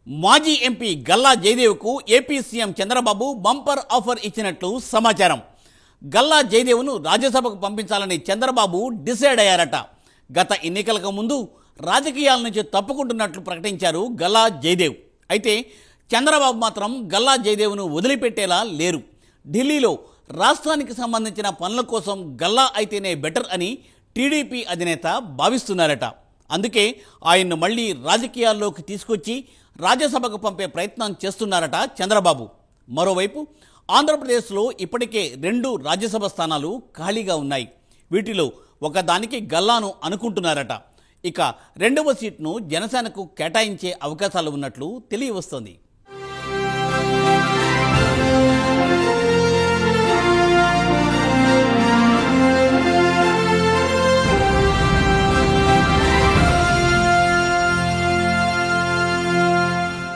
మాజీ ఎంపీ గల్లా జయదేవ్కు AP CM Chandrababu bumper offer ఇచ్చినట్లు సమాచారం. గల్లా జయదేవ్ను రాజ్యసభకు పంపించాలని చంద్రబాబు డిసైడ్ అయ్యారట. గత ఎన్నికలకు ముందు రాజకీయాల నుంచి తప్పుకుంటున్నట్లు ప్రకటించారు గల్లా జయదేవ్. అయితే చంద్రబాబు మాత్రం గల్లా జయదేవ్ను వదిలిపెట్టేలా లేరు. ఢిల్లీలో రాష్ట్రానికి సంబంధించిన పనుల కోసం గల్లా అయితేనే బెటర్ అని టీడీపీ అధినేత భావిస్తున్నారట. అందుకే ఆయన్ను మళ్లీ రాజకీయాల్లోకి తీసుకొచ్చి రాజ్యసభకు పంపే ప్రయత్నం చేస్తున్నారట చంద్రబాబు. మరోవైపు ఆంధ్రప్రదేశ్లో ఇప్పటికే 2 రాజ్యసభ స్థానాలు ఖాళీగా ఉన్నాయి. వీటిలో ఒకదానికి గల్లాను అనుకుంటున్నారట. ఇక 2వ సీట్ను జనసేనకు కేటాయించే అవకాశాలు ఉన్నట్లు తెలియవస్తోంది.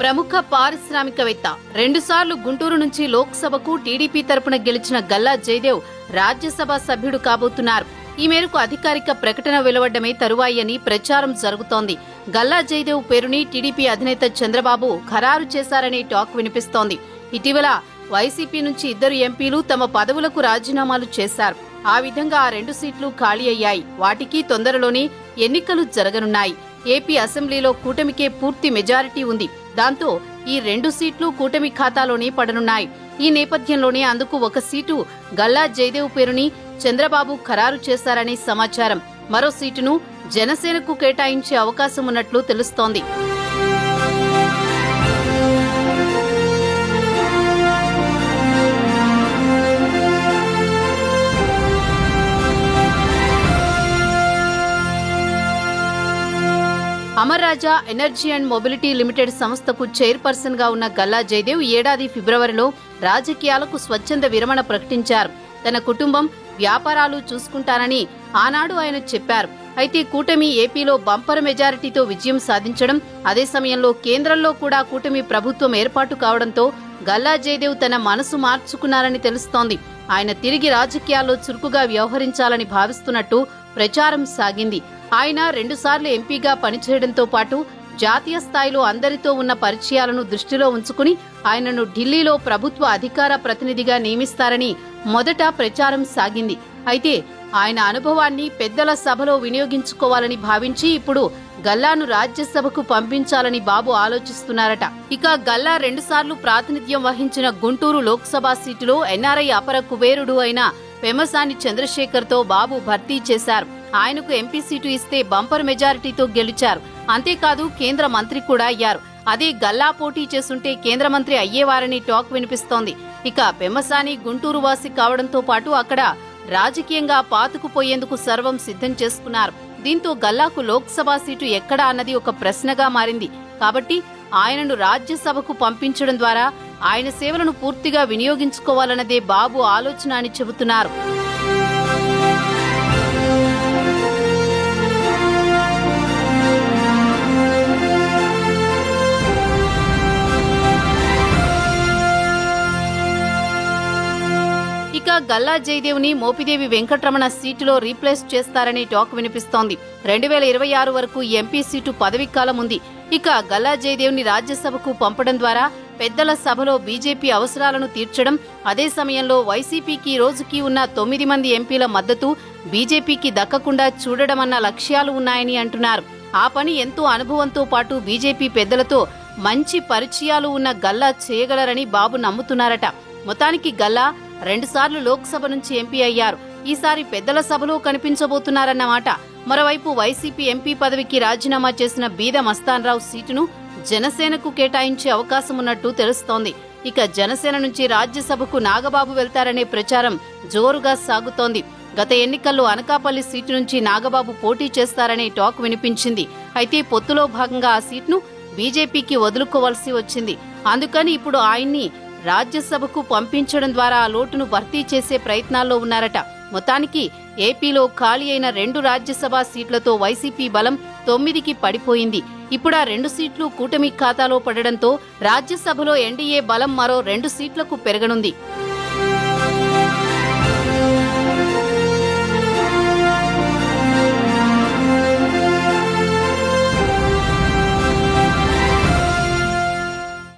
ప్రముఖ పారిశ్రామికవేత్త, 2 సార్లు గుంటూరు నుంచి లోక్సభకు టీడీపీ తరపున గెలిచిన గల్లా జయదేవ్ రాజ్యసభ సభ్యుడు కాబోతున్నారు. ఈ మేరకు అధికారిక ప్రకటన వెలువడ్డమే తరువాయి అని ప్రచారం జరుగుతోంది. గల్లా జయదేవ్ పేరుని టీడీపీ అధినేత చంద్రబాబు ఖరారు చేశారనే టాక్ వినిపిస్తోంది. ఇటీవల వైసీపీ నుంచి 2 ఎంపీలు తమ పదవులకు రాజీనామాలు చేశారు. ఆ విధంగా ఆ 2 సీట్లు ఖాళీ అయ్యాయి. వాటికి తొందరలోనే ఎన్నికలు జరగనున్నాయి. ఏపీ అసెంబ్లీలో కూటమికే పూర్తి మెజారిటీ ఉంది. దాంతో ఈ 2 సీట్లు కూటమి ఖాతాలోనే పడనున్నాయి. ఈ నేపథ్యంలోనే అందుకు 1 సీటు గల్లా జయదేవ్ పేరుని చంద్రబాబు ఖరారు చేశారనే సమాచారం. మరో సీటును జనసేనకు కేటాయించే అవకాశం ఉన్నట్లు తెలుస్తోంది. అమర్ రాజా ఎనర్జీ అండ్ మొబిలిటీ లిమిటెడ్ సంస్థకు చైర్పర్సన్ గా ఉన్న గల్లా జయదేవ్ ఈ ఏడాది ఫిబ్రవరిలో రాజకీయాలకు స్వచ్ఛంద విరమణ ప్రకటించారు. తన కుటుంబం, వ్యాపారాలు చూసుకుంటానని ఆనాడు ఆయన చెప్పారు. అయితే కూటమి ఏపీలో బంపర్ మెజారిటీతో విజయం సాధించడం, అదే సమయంలో కేంద్రంలో కూడా కూటమి ప్రభుత్వం ఏర్పాటు కావడంతో గల్లా జయదేవ్ తన మనసు మార్చుకున్నారని తెలుస్తోంది. ఆయన తిరిగి రాజకీయాల్లో చురుకుగా వ్యవహరించాలని భావిస్తున్నట్టు ప్రచారం సాగింది. ఆయన 2 సార్లు ఎంపీగా పనిచేయడంతో పాటు జాతీయ స్థాయిలో అందరితో ఉన్న పరిచయాలను దృష్టిలో ఉంచుకుని ఆయనను ఢిల్లీలో ప్రభుత్వ అధికార ప్రతినిధిగా నియమిస్తారని మొదట ప్రచారం సాగింది. అయితే ఆయన అనుభవాన్ని పెద్దల సభలో వినియోగించుకోవాలని భావించి ఇప్పుడు గల్లాను రాజ్యసభకు పంపించాలని బాబు ఆలోచిస్తున్నారట. ఇక గల్లా 2 సార్లు ప్రాతినిధ్యం వహించిన గుంటూరు లోక్సభ సీటులో ఎన్ఆర్ఐ అపర కుబేరుడు అయిన పెమ్మసాని చంద్రశేఖర్తో బాబు భర్తీ చేశారు. ఆయనకు ఎంపీ సీటు ఇస్తే బంపర్ మెజారిటీతో గెలిచారు. అంతేకాదు కేంద్ర మంత్రి కూడా అయ్యారు. అదే గల్లా పోటీ చేస్తుంటే కేంద్ర మంత్రి అయ్యేవారని టాక్ వినిపిస్తోంది. ఇక పెమ్మసాని గుంటూరు వాసి కావడంతో పాటు అక్కడ రాజకీయంగా పాతుకుపోయేందుకు సర్వం సిద్ధం చేసుకున్నారు. దీంతో గల్లాకు లోక్సభ సీటు ఎక్కడా అన్నది ఒక ప్రశ్నగా మారింది. కాబట్టి ఆయనను రాజ్యసభకు పంపించడం ద్వారా ఆయన సేవలను పూర్తిగా వినియోగించుకోవాలన్నదే బాబు ఆలోచన అని చెబుతున్నారు. ఇక గల్లా జయదేవ్ ని మోపిదేవి వెంకటరమణ సీటులో రీప్లేస్ చేస్తారనే టాక్ వినిపిస్తోంది. 2026 వరకు ఎంపీ సీటు పదవీకాలం ఉంది. ఇక గల్లా జయదేవ్ ని రాజ్యసభకు పంపడం ద్వారా పెద్దల సభలో బీజేపీ అవసరాలను తీర్చడం, అదే సమయంలో వైసీపీకి రోజుకి ఉన్న 9 మంది ఎంపీల మద్దతు బీజేపీకి దక్కకుండా చూడడమన్న లక్ష్యాలు ఉన్నాయని అంటున్నారు. ఆ పని ఎంతో అనుభవంతో పాటు బీజేపీ పెద్దలతో మంచి పరిచయాలు ఉన్న గల్లా చేయగలరని బాబు నమ్ముతున్నారట. మొత్తానికి గల్లా 2 సార్లు లోక్సభ నుంచి ఎంపీ అయ్యారు. ఈసారి పెద్దల సభలో కనిపించబోతున్నారన్నమాట. మరోవైపు వైసీపీ ఎంపీ పదవికి రాజీనామా చేసిన బీద మస్తాన్రావు సీటును జనసేనకు కేటాయించే అవకాశం ఉన్నట్టు తెలుస్తోంది. ఇక జనసేన నుంచి రాజ్యసభకు నాగబాబు వెళ్తారనే ప్రచారం జోరుగా సాగుతోంది. గత ఎన్నికల్లో అనకాపల్లి సీటు నుంచి నాగబాబు పోటీ చేస్తారనే టాక్ వినిపించింది. అయితే పొత్తులో భాగంగా ఆ సీట్ను బీజేపీకి వదులుకోవాల్సి వచ్చింది. అందుకని ఇప్పుడు ఆయన్ని రాజ్యసభకు పంపించడం ద్వారా ఆ లోటును భర్తీ చేసే ప్రయత్నాల్లో ఉన్నారట. మొత్తానికి ఏపీలో ఖాళీ అయిన 2 రాజ్యసభ సీట్లతో వైసీపీ బలం 9కి పడిపోయింది. ఇప్పుడు ఆ 2 సీట్లు కూటమి ఖాతాలో పడడంతో రాజ్యసభలో ఎన్డీఏ బలం మరో 2 సీట్లకు పెరగనుంది.